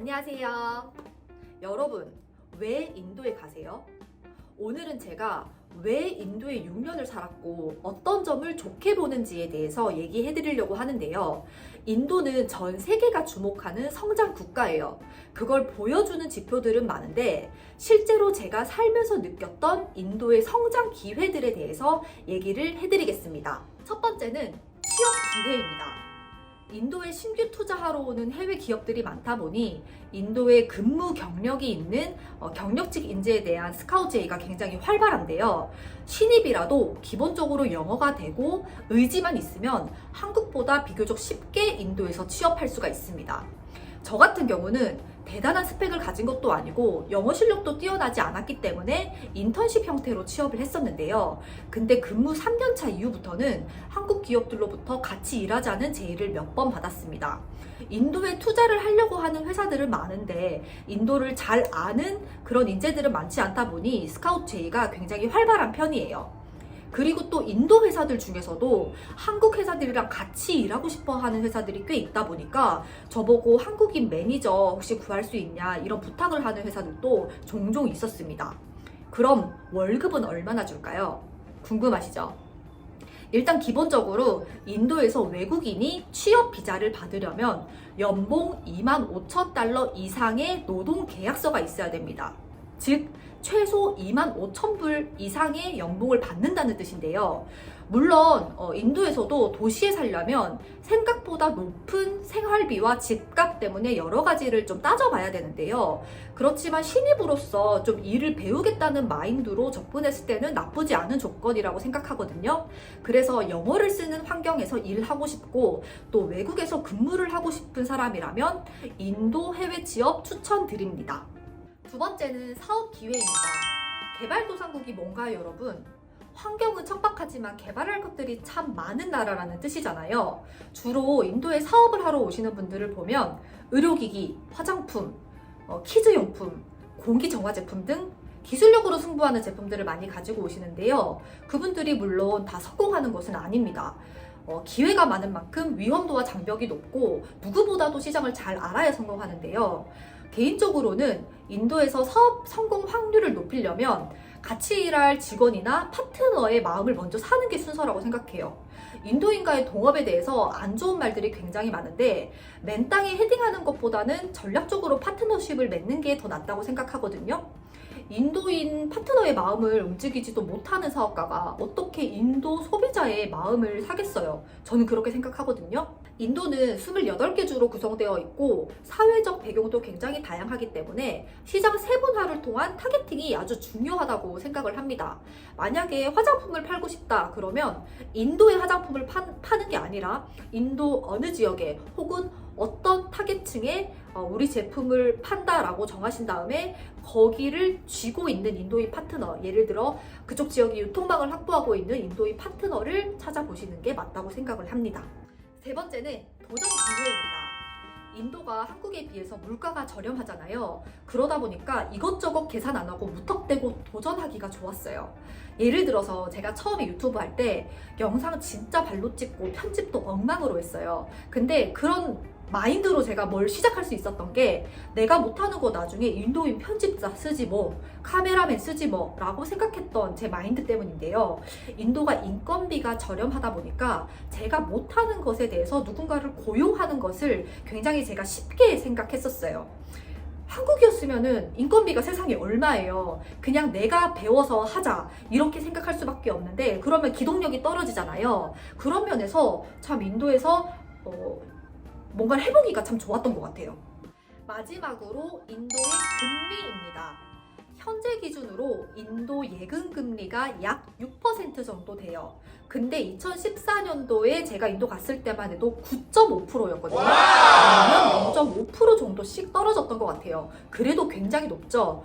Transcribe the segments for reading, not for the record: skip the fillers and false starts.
안녕하세요. 여러분, 왜 인도에 가세요? 오늘은 제가 왜 인도에 6년을 살았고 어떤 점을 좋게 보는지에 대해서 얘기해 드리려고 하는데요. 인도는 전 세계가 주목하는 성장 국가예요. 그걸 보여주는 지표들은 많은데 실제로 제가 살면서 느꼈던 인도의 성장 기회들에 대해서 얘기를 해드리겠습니다. 첫 번째는 취업 기회입니다. 인도에 신규 투자하러 오는 해외 기업들이 많다 보니 인도에 근무 경력이 있는 경력직 인재에 대한 스카우트 제의가 굉장히 활발한데요. 신입이라도 기본적으로 영어가 되고 의지만 있으면 한국보다 비교적 쉽게 인도에서 취업할 수가 있습니다. 저 같은 경우는 대단한 스펙을 가진 것도 아니고 영어 실력도 뛰어나지 않았기 때문에 인턴십 형태로 취업을 했었는데요. 근데 근무 3년차 이후부터는 한국 기업들로부터 같이 일하자는 제의를 몇 번 받았습니다. 인도에 투자를 하려고 하는 회사들은 많은데 인도를 잘 아는 그런 인재들은 많지 않다 보니 스카우트 제의가 굉장히 활발한 편이에요. 그리고 또 인도 회사들 중에서도 한국 회사들이랑 같이 일하고 싶어 하는 회사들이 꽤 있다 보니까 저보고 한국인 매니저 혹시 구할 수 있냐 이런 부탁을 하는 회사들도 종종 있었습니다. 그럼 월급은 얼마나 줄까요? 궁금하시죠? 일단 기본적으로 인도에서 외국인이 취업 비자를 받으려면 연봉 25,000달러 이상의 노동 계약서가 있어야 됩니다. 즉 최소 25,000불 이상의 연봉을 받는다는 뜻인데요. 물론 인도에서도 도시에 살려면 생각보다 높은 생활비와 집값 때문에 여러 가지를 좀 따져봐야 되는데요. 그렇지만 신입으로서 좀 일을 배우겠다는 마인드로 접근했을 때는 나쁘지 않은 조건이라고 생각하거든요. 그래서 영어를 쓰는 환경에서 일하고 싶고 또 외국에서 근무를 하고 싶은 사람이라면 인도 해외 취업 추천드립니다. 두 번째는 사업 기회입니다. 개발도상국이 뭔가요, 여러분? 환경은 척박하지만 개발할 것들이 참 많은 나라라는 뜻이잖아요. 주로 인도에 사업을 하러 오시는 분들을 보면 의료기기, 화장품, 키즈용품, 공기정화 제품 등 기술력으로 승부하는 제품들을 많이 가지고 오시는데요. 그분들이 물론 다 성공하는 것은 아닙니다. 기회가 많은 만큼 위험도와 장벽이 높고 누구보다도 시장을 잘 알아야 성공하는데요. 개인적으로는 인도에서 사업 성공 확률을 높이려면 같이 일할 직원이나 파트너의 마음을 먼저 사는 게 순서라고 생각해요. 인도인과의 동업에 대해서 안 좋은 말들이 굉장히 많은데 맨땅에 헤딩하는 것보다는 전략적으로 파트너십을 맺는 게 더 낫다고 생각하거든요. 인도인 파트너의 마음을 움직이지도 못하는 사업가가 어떻게 인도 소비자의 마음을 사겠어요? 저는 그렇게 생각하거든요. 인도는 28개 주로 구성되어 있고 사회적 배경도 굉장히 다양하기 때문에 시장 세분화를 통한 타겟팅이 아주 중요하다고 생각을 합니다. 만약에 화장품을 팔고 싶다 그러면 인도의 화장품을 파는 게 아니라 인도 어느 지역에 혹은 어떤 타겟층에 우리 제품을 판다라고 정하신 다음에 거기를 쥐고 있는 인도인 파트너, 예를 들어 그쪽 지역이 유통망을 확보하고 있는 인도인 파트너를 찾아보시는 게 맞다고 생각을 합니다. 세 번째는 도전 기회입니다. 인도가 한국에 비해서 물가가 저렴하잖아요. 그러다 보니까 이것저것 계산 안 하고 무턱대고 도전하기가 좋았어요. 예를 들어서 제가 처음에 유튜브 할 때 영상 진짜 발로 찍고 편집도 엉망으로 했어요. 근데 그런 마인드로 제가 뭘 시작할 수 있었던 게 내가 못하는 거 나중에 인도인 편집자 쓰지 뭐 카메라맨 쓰지 뭐 라고 생각했던 제 마인드 때문인데요. 인도가 인건비가 저렴하다 보니까 제가 못하는 것에 대해서 누군가를 고용하는 것을 굉장히 제가 쉽게 생각했었어요. 한국이었으면은 인건비가 세상에 얼마예요. 그냥 내가 배워서 하자 이렇게 생각할 수밖에 없는데 그러면 기동력이 떨어지잖아요. 그런 면에서 참 인도에서 뭔가를 해보기가 참 좋았던 것 같아요. 마지막으로 인도의 금리입니다. 현재 기준으로 인도 예금 금리가 약 6% 정도 돼요. 근데 2014년도에 제가 인도 갔을 때만 해도 9.5%였거든요. 매년 0.5% 정도씩 떨어졌던 것 같아요. 그래도 굉장히 높죠.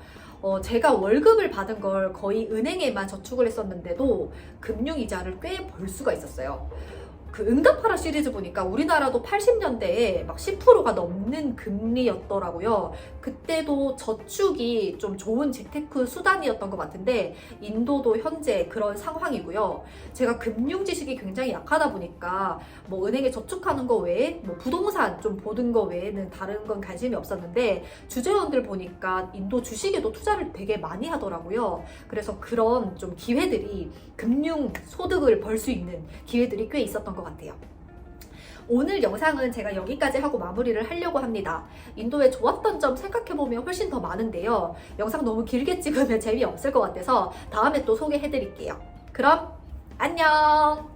제가 월급을 받은 걸 거의 은행에만 저축을 했었는데도 금융이자를 꽤 벌 수가 있었어요. 그 응답하라 시리즈 보니까 우리나라도 80년대에 막 10%가 넘는 금리였더라고요. 그때도 저축이 좀 좋은 재테크 수단이었던 것 같은데 인도도 현재 그런 상황이고요. 제가 금융 지식이 굉장히 약하다 보니까 뭐 은행에 저축하는 거 외에 뭐 부동산 좀 보는 거 외에는 다른 건 관심이 없었는데 주재원들 보니까 인도 주식에도 투자를 되게 많이 하더라고요. 그래서 그런 좀 기회들이 금융 소득을 벌 수 있는 기회들이 꽤 있었던 것 같아요. 오늘 영상은 제가 여기까지 하고 마무리를 하려고 합니다. 인도의 좋았던 점 생각해보면 훨씬 더 많은데요. 영상 너무 길게 찍으면 재미없을 것 같아서 다음에 또 소개해드릴게요. 그럼 안녕!